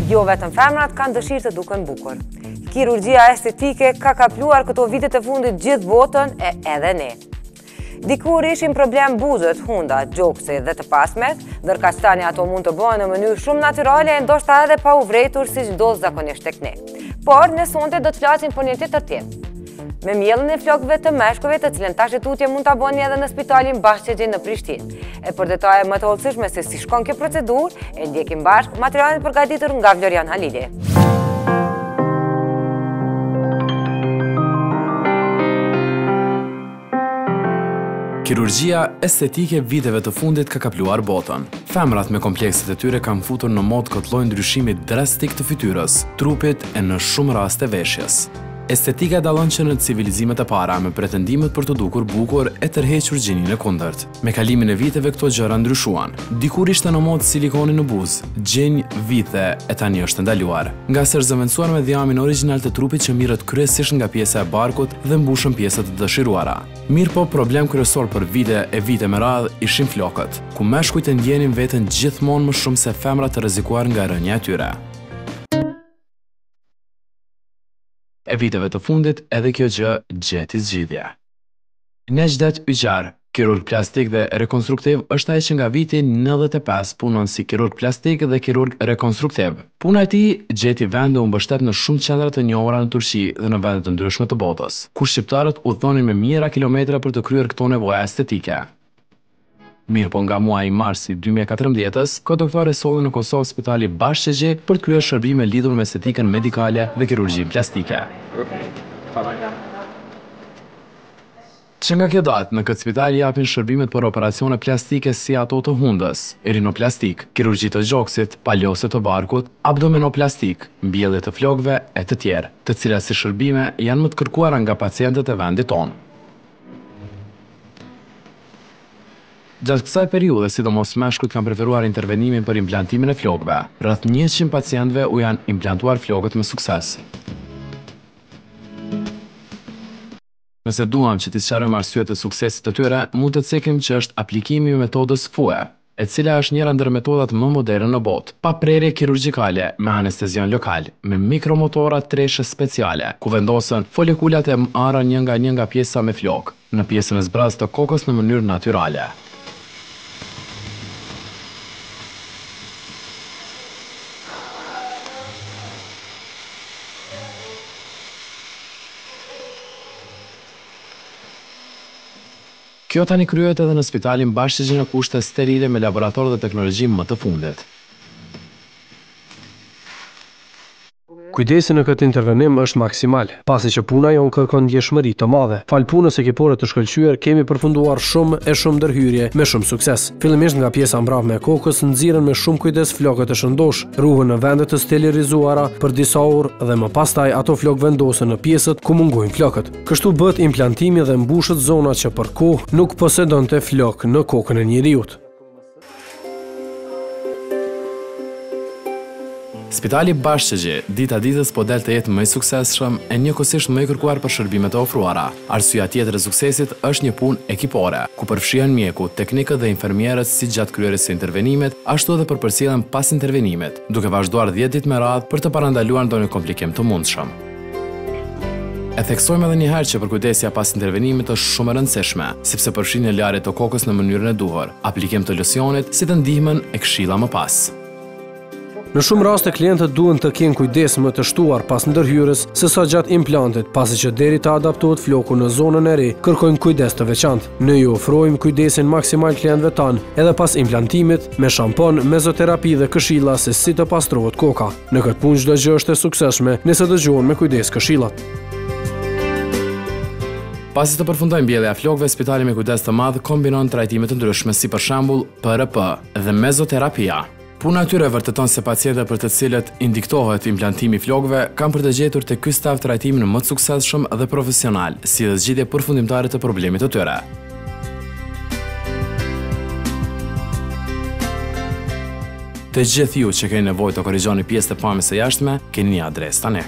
Jo vetëm femrat kanë dëshirë të duken bukur. Kirurgjia estetike ka kapluar këto vitet e fundit gjithë botën e edhe ne. Dikur ishin problem buzët, hunda, gjokse dhe të pasmet, ndërka që tani ato mund të bëhen në mënyrë shumë natyrale e ndoshta edhe pa u vrejtur si çdo zakonisht tek ne. Por në sonte do të flasim për një tjetër temë. Me mjellën e flokëve të meshkujve, të cilën tash tutje mund ta bëni edhe në Spitalin Bashkëgji në Prishtinë. E për detaje më të hollësishme se si shkon kjo procedurë, e ndjekim bashkë materialin përgatitur nga Vlorian Halili. Kirurgjia estetike viteve të fundit ka kapluar botën. Femrat me komplekset e tyre kanë futur në mod këtë lloj ndryshimi drastik të fytyrës, trupit e në shumë raste veshjes. Estetika dallon që në civilizimet e para me pretendimet për të dukur bukur e tërhequr gjinin e kundërt. Me kalimin e viteve këto gjëra ndryshuan. Dikur ishte në mod silikoni në buzë, gjinj, vithe e tani është ndaluar. Nga se është zëvendësuar me dhjamin origjinal të trupit që mirret kryesisht nga pjesa e barkut dhe mbushën pjesët të dëshiruara. Mirë po, problem kryesor për vite me radhë ishin flokët, ku meshkujt e ndjenin veten gjithmonë më shumë se femrat të rrezikuar nga rënja e tyre. E viteve të fundit edhe kjo gjë gjeti zgjidhje. Necdet Yqar, kirurg plastik dhe rekonstruktiv, është ai që nga viti 95 punon si kirurg plastik dhe kirurg rekonstruktiv. Puna e tij gjeti vende u mbështet në shumë qendra të njohura në Turqi dhe në vende të ndryshme të botës, ku shqiptarët udhëtonin me mijëra kilometra për të kryer këto nevoja estetike. Mirë po nga muaji marsi 2014, këtë doktore solli në Kosovë Spitali Bashkëgji për të kryer shërbime lidhur me estetikën medikale dhe kirurgjinë plastike. Që nga kjo datë, në këtë spital japin shërbimet për operacione plastike si ato të hundës, rinoplastik, kirurgji të gjoksit, palose të barkut, abdomenoplastik, mbjellje të flokëve e të tjerë, të cilat si shërbime janë më të kërkuara nga pacientët e vendit tonë. Gjatë kësaj periudhe, sidomos meshkujt kanë preferuar intervenimin për implantimin e flokëve. Rreth 100 pacientëve u janë implantuar flokët me sukses. Nëse duam që t'i sqarojmë arsyet e suksesit të tyre, mund të cekim që është aplikimi i metodës FUE, e cila është njëra ndër metodat më moderne në botë, pa prerje kirurgjikale, me anestezion lokal, me mikromotora treshe speciale, ku vendosen folikulat e ara një nga pjesa me flokë, në pjesën e zbrazë të kokës në mënyrë natyrale. Kjo tani kryhet edhe në Spitalin Bashkëgji në kushte sterile me laborator dhe teknologji më të fundit. Kujdesi në këtë intervenim është maksimal, pasi që puna jonë kërkon ndjeshmëri të madhe. Fal punës ekipore të shkëlqyer, kemi përfunduar shumë ndërhyrje me shumë sukses. Fillimisht nga pjesa mbrapsme e kokës nxiren me shumë kujdes flokët e shëndosh, ruhen në vende të sterilizuara për disa orë dhe më pastaj ato flokë vendosen në pjesët ku mungojnë flokët. Kështu bëhet implantimi dhe mbushet zona që për kohë nuk posedonte flokë në kokën e njeriut. Spitali Bashkëgji, dita ditës po del të jetë më i suksesshëm e njëkohësisht më i kërkuar për shërbimet e ofruara. Arsyeja tjetër e suksesit është një punë ekipore, ku përfshihen mjeku, teknikët dhe infermierët si gjatë kryerjes së intervenimit, ashtu edhe përpërcjelljen pas intervenimit, duke vazhduar 10 ditë me radhë për të parandaluar ndonjë komplikim të mundshëm. E theksojmë edhe një herë që përkujdesja pas intervenimit është shumë e rëndësishme, sepse përfshin një larje të kokës në mënyrën e duhur, aplikim të locionit, si të ndihmën e këshilla më pas. Në shumë raste klientët duhen të kenë kujdes më të shtuar pas ndërhyrjes se sa gjatë implantit, pasi që deri të adaptohet floku në zonën e re, kërkojnë kujdes të veçantë. Ne ju ofrojmë kujdesin maksimal klientëve tanë edhe pas implantimit me shampon, mezoterapi dhe këshilla se si të pastrohet koka. Në këtë punë çdo gjë është e suksesshme nëse dëgjohen me kujdes këshillat. Pasi të përfundojë mbjellja e flokëve, spitali me kujdes të madh kombinon trajtime të ndryshme si për shembull PRP dhe mezoterapia. Puna e tyre vërteton se pacientët për të cilët indiktohet implantimi i flokëve kanë për të gjetur te ky staf trajtimin më të suksesshëm dhe profesional, si dhe zgjidhje përfundimtare të problemit të tyre. Të gjithë ju që keni nevojë të korrigjoni pjesë të pamjes së jashtme, keni një adresë tani.